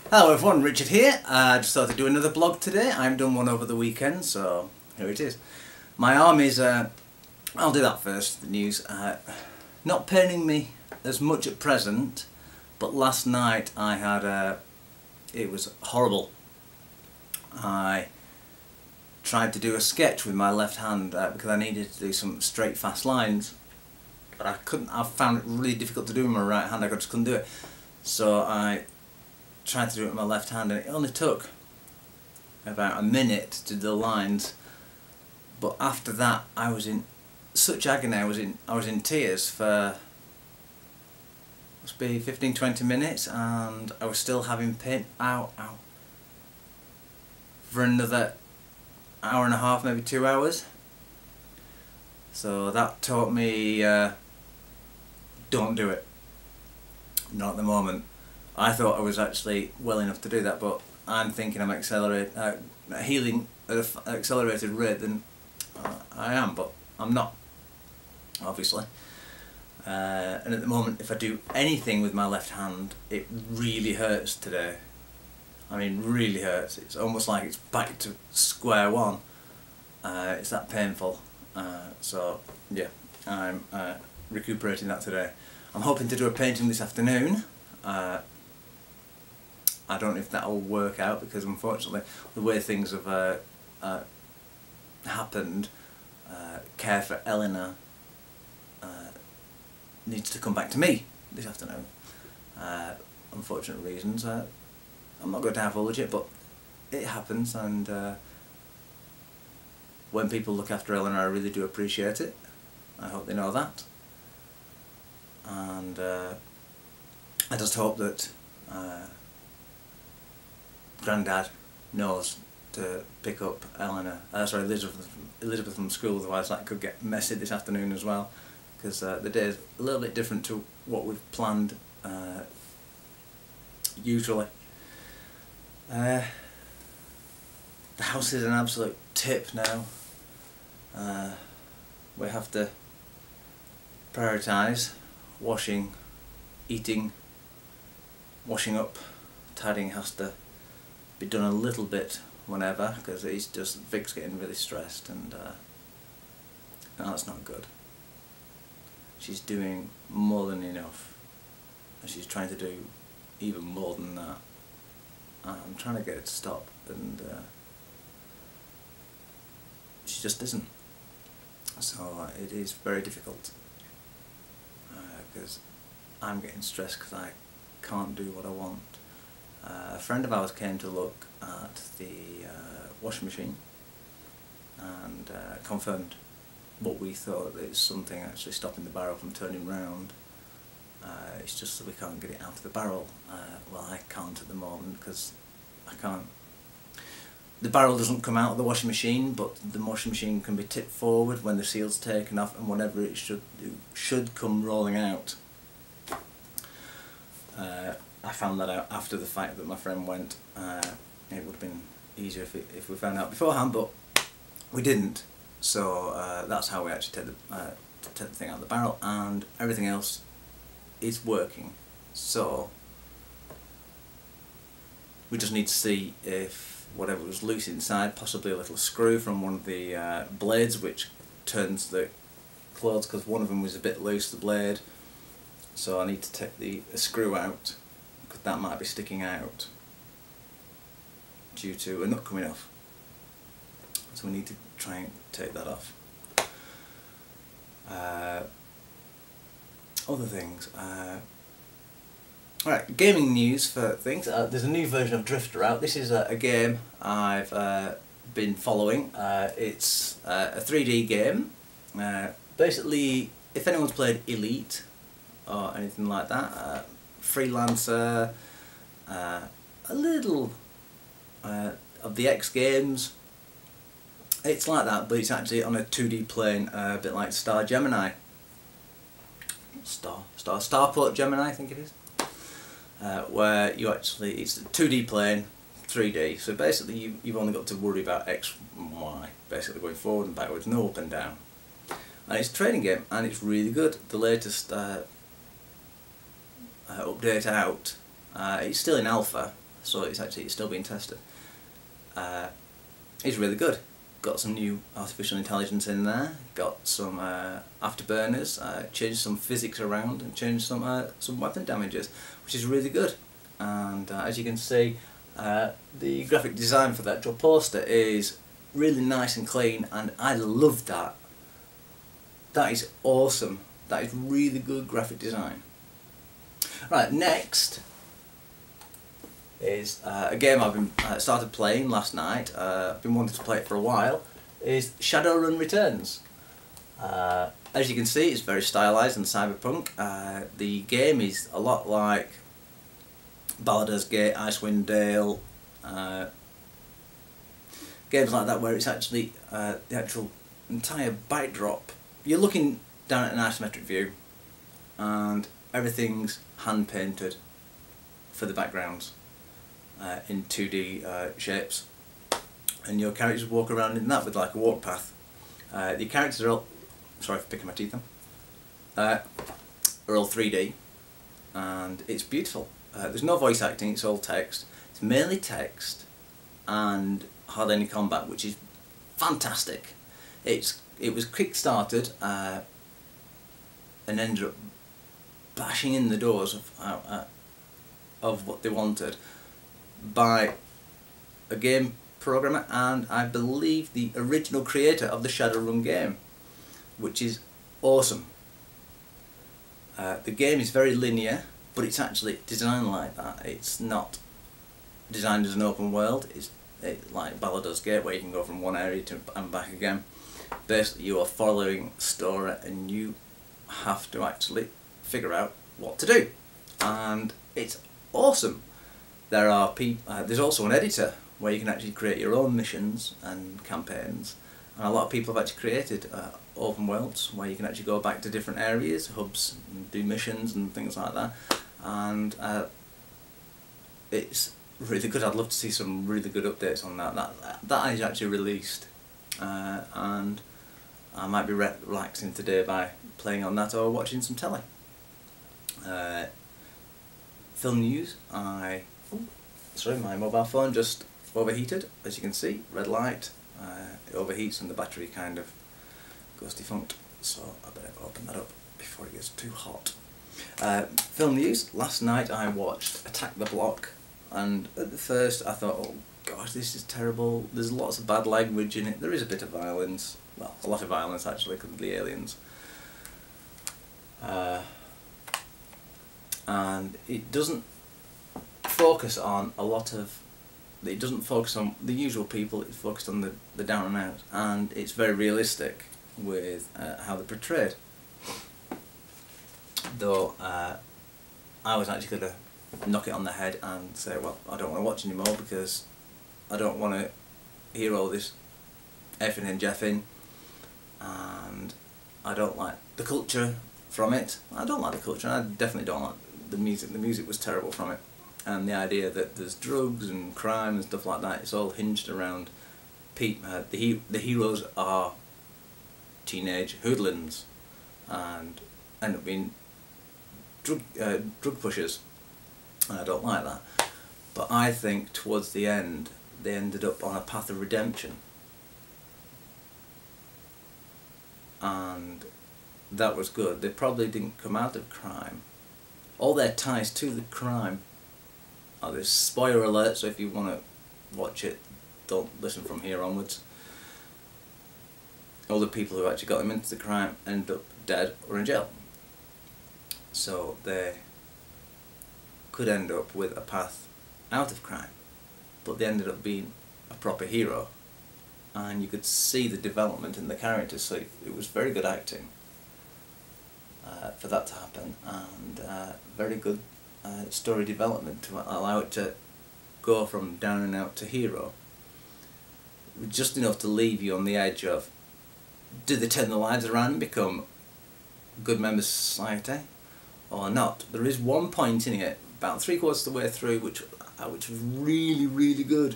Hello everyone, Richard here. I just thought I'd do another blog today. I haven't done one over the weekend, so here it is. My arm is, I'll do that first, the news. Not paining me as much at present, but last night I had, it was horrible. I tried to do a sketch with my left hand because I needed to do some straight fast lines, but I found it really difficult to do with my right hand. I just couldn't do it. So I tried to do it with my left hand, and it only took about a minute to do the lines, but after that I was in such agony. I was in tears for must be 15-20 minutes, and I was still having pain for another hour and a half, maybe 2 hours. So that taught me don't do it, not at the moment. I thought I was actually well enough to do that, but I'm thinking I'm healing at an accelerated rate than I am, but I'm not, obviously. And at the moment, if I do anything with my left hand, it really hurts today. I mean, really hurts. It's almost like it's back to square one. It's that painful. So yeah, I'm recuperating that today. I'm hoping to do a painting this afternoon. I don't know if that will work out, because unfortunately the way things have happened, care for Eleanor needs to come back to me this afternoon. Unfortunate reasons. I'm not going to divulge it, but it happens, and when people look after Eleanor, I really do appreciate it. I hope they know that, and I just hope that Grandad knows to pick up Elizabeth from school, otherwise that could get messy this afternoon as well, because the day is a little bit different to what we've planned usually. The house is an absolute tip now. We have to prioritise washing, eating, washing up. Tidying has to be done a little bit whenever, because Vic's getting really stressed, and no, that's not good. She's doing more than enough, and she's trying to do even more than that. I'm trying to get her to stop, and she just isn't. So it is very difficult, because I'm getting stressed because I can't do what I want. A friend of ours came to look at the washing machine and confirmed what we thought, that it's something actually stopping the barrel from turning round. It's just that we can't get it out of the barrel. Well, I can't at the moment, because I can't. The barrel doesn't come out of the washing machine, but the washing machine can be tipped forward when the seal's taken off, and whatever it should do should come rolling out. I found that out after the fact that my friend went. It would have been easier if we found out beforehand, but we didn't. So that's how we actually take the thing out of the barrel, and everything else is working. So we just need to see if whatever was loose inside, possibly a little screw from one of the blades which turns the clothes, because one of them was a bit loose, the blade. So I need to take the screw out, because that might be sticking out due to a nut coming off. So we need to try and take that off. Other things. Alright, gaming news for things. There's a new version of Drifter out. This is a game I've been following. It's a 3D game. Basically, if anyone's played Elite or anything like that, Freelancer, a little of the X games, it's like that, but it's actually on a 2D plane, a bit like Starport Gemini, I think it is, where you actually, it's a 2D plane, 3D, so basically you've only got to worry about X and Y, basically going forward and backwards, no up and down. And it's a trading game, and it's really good. The latest update out, it's still in alpha, so it's still being tested. It's really good. Got some new artificial intelligence in there. Got some afterburners. Changed some physics around and changed some weapon damages, which is really good. And as you can see, the graphic design for the actual poster is really nice and clean, and I love that. That is awesome. That is really good graphic design. Right, next is a game I've been started playing last night. I've been wanting to play it for a while. Is Shadowrun Returns. As you can see, it's very stylized and cyberpunk. The game is a lot like Baldur's Gate, Icewind Dale, games like that, where it's actually the actual entire backdrop. You're looking down at an isometric view, and everything's hand painted for the backgrounds in 2D shapes, and your characters walk around in that with like a walk path. The characters are all, sorry for picking my teeth are all 3D, and it's beautiful. There's no voice acting, it's all text. It's mainly text and hardly any combat, which is fantastic. It was kick-started and ended up bashing in the doors of what they wanted by a game programmer, and I believe the original creator of the Shadowrun game, which is awesome. The game is very linear, but it's actually designed like that. It's not designed as an open world. It's like Baldur's Gate, where you can go from one area to and back again. Basically, you are following a story, and you have to actually figure out what to do, and it's awesome. There's also an editor where you can actually create your own missions and campaigns, and a lot of people have actually created open worlds where you can actually go back to different areas, hubs, and do missions and things like that, and it's really good. I'd love to see some really good updates on that. That is actually released, and I might be relaxing today by playing on that or watching some telly. Film news. Sorry, my mobile phone just overheated, as you can see, red light. It overheats and the battery kind of goes defunct, so I better open that up before it gets too hot. Film news. Last night I watched Attack the Block, and at the first I thought, oh gosh, this is terrible. There's lots of bad language in it. There is a bit of violence, well, a lot of violence actually, because of the aliens. And it doesn't focus on a lot of, it doesn't focus on the usual people, it's focused on the down and out, and it's very realistic with how they're portrayed. Though I was actually going to knock it on the head and say, well, I don't want to watch anymore because I don't want to hear all this effing and jeffing, and I don't like the culture from it. I don't like the culture, and I definitely don't like the music. The music was terrible from it, and the idea that there's drugs and crime and stuff like that, it's all hinged around the heroes are teenage hoodlums and end up being drug pushers, and I don't like that. But I think towards the end they ended up on a path of redemption, and that was good. They probably didn't come out of crime. All their ties to the crime are this. Spoiler alert, so if you want to watch it, don't listen from here onwards. All the people who actually got them into the crime end up dead or in jail. So they could end up with a path out of crime, but they ended up being a proper hero, and you could see the development in the characters, so it was very good acting for that to happen, and very good story development to allow it to go from down and out to hero. Just enough to leave you on the edge of, do they turn the lives around and become good members of society or not? There is one point in it, about 3/4 of the way through, which was really, really good.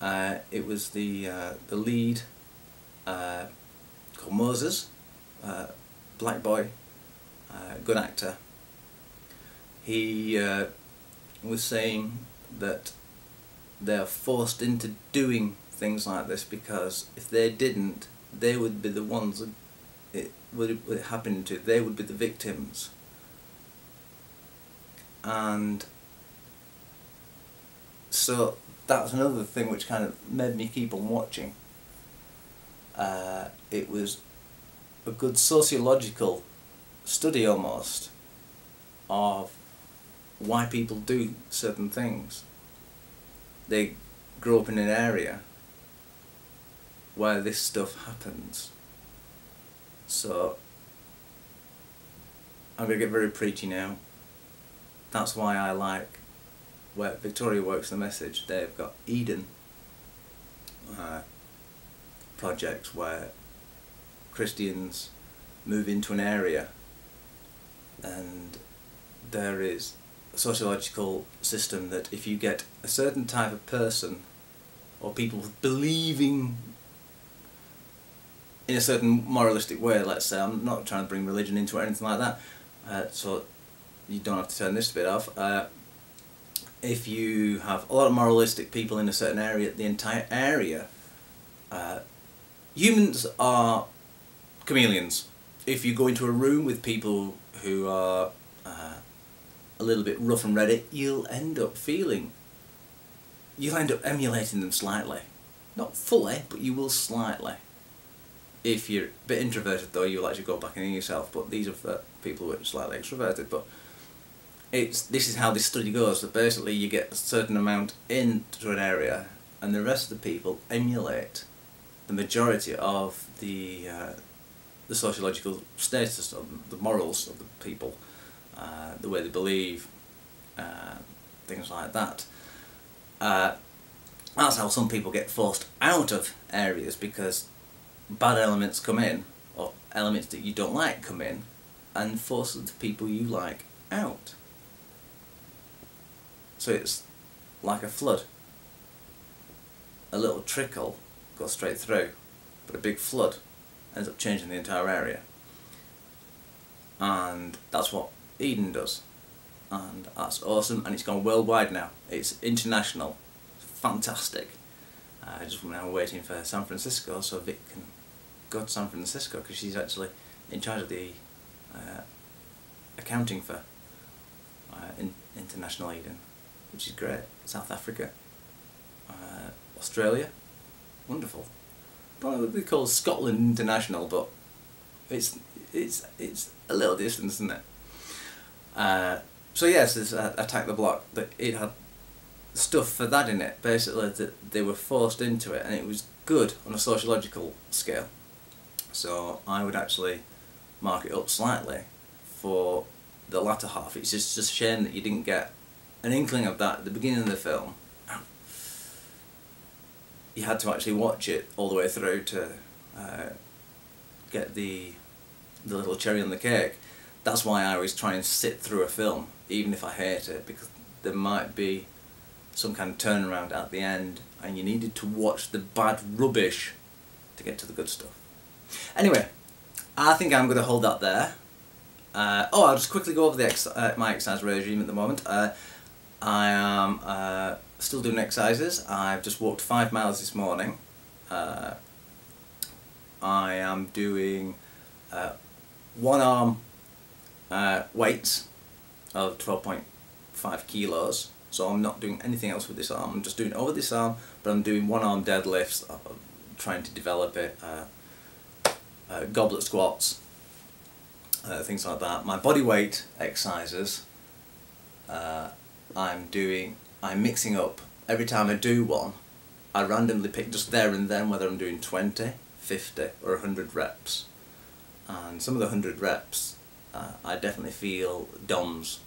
It was the lead called Moses, black boy, good actor. He was saying that they're forced into doing things like this, because if they didn't, they would be the ones that it would happen to. They would be the victims. And so that's another thing which kind of made me keep on watching. It was a good sociological study almost of why people do certain things. They grow up in an area where this stuff happens. So I'm going to get very preachy now. That's why I like where Victoria Works the Message. They've got Eden projects where Christians move into an area, and there is a sociological system that if you get a certain type of person or people believing in a certain moralistic way, let's say, I'm not trying to bring religion into it or anything like that, so you don't have to turn this bit off. If you have a lot of moralistic people in a certain area, the entire area, humans are chameleons. If you go into a room with people who are a little bit rough and ready, you'll end up emulating them slightly. Not fully, but you will slightly. If you're a bit introverted though, you'll actually go back in yourself, but these are for people who are slightly extroverted. But this is how this study goes, that basically you get a certain amount into an area and the rest of the people emulate the majority of the sociological status, of the morals of the people, the way they believe, things like that. That's how some people get forced out of areas, because bad elements come in, or elements that you don't like come in, and force the people you like out. So it's like a flood. A little trickle goes straight through, but a big flood ends up changing the entire area. And that's what Eden does. And that's awesome, and it's gone worldwide now. It's international. It's fantastic. Just now waiting for San Francisco so Vic can go to San Francisco, because she's actually in charge of the accounting for International Eden, which is great. South Africa, Australia, wonderful. Probably would be called Scotland International, but it's a little distance, isn't it? So yes, this Attack the Block, that it had stuff for that in it, basically, that they were forced into it, and it was good on a sociological scale. So I would actually mark it up slightly for the latter half. It's just a shame that you didn't get an inkling of that at the beginning of the film. You had to actually watch it all the way through to get the little cherry on the cake. That's why I always try and sit through a film, even if I hate it, because there might be some kind of turnaround at the end, and you needed to watch the bad rubbish to get to the good stuff. Anyway, I think I'm going to hold that there. I'll just quickly go over the my exercise regime at the moment. I am still doing exercises. I've just walked 5 miles this morning. I am doing one arm weights of 12.5 kilos. So I'm not doing anything else with this arm. I'm just doing it over this arm, but I'm doing one arm deadlifts, trying to develop it, goblet squats, things like that. My body weight exercises, I'm mixing up. Every time I do one, I randomly pick just there and then whether I'm doing 20, 50 or 100 reps. And some of the 100 reps, I definitely feel DOMS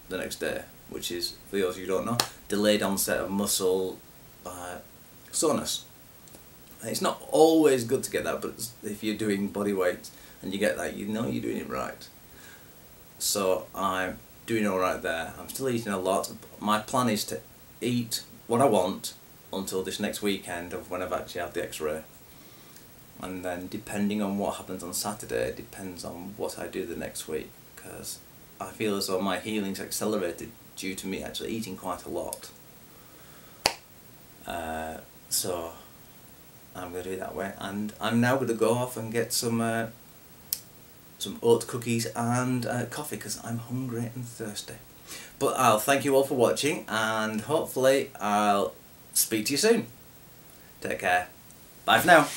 the next day, which is, for those who don't know, delayed onset of muscle soreness. It's not always good to get that, but if you're doing body weight and you get that, you know you're doing it right. So I'm doing alright there. I'm still eating a lot. My plan is to eat what I want until this next weekend of when I've actually had the X-ray. And then depending on what happens on Saturday, depends on what I do the next week, because I feel as though my healing's accelerated due to me actually eating quite a lot. So I'm going to do it that way, and I'm now going to go off and get some oat cookies and coffee because I'm hungry and thirsty. But I'll thank you all for watching, and hopefully I'll speak to you soon. Take care. Bye for now.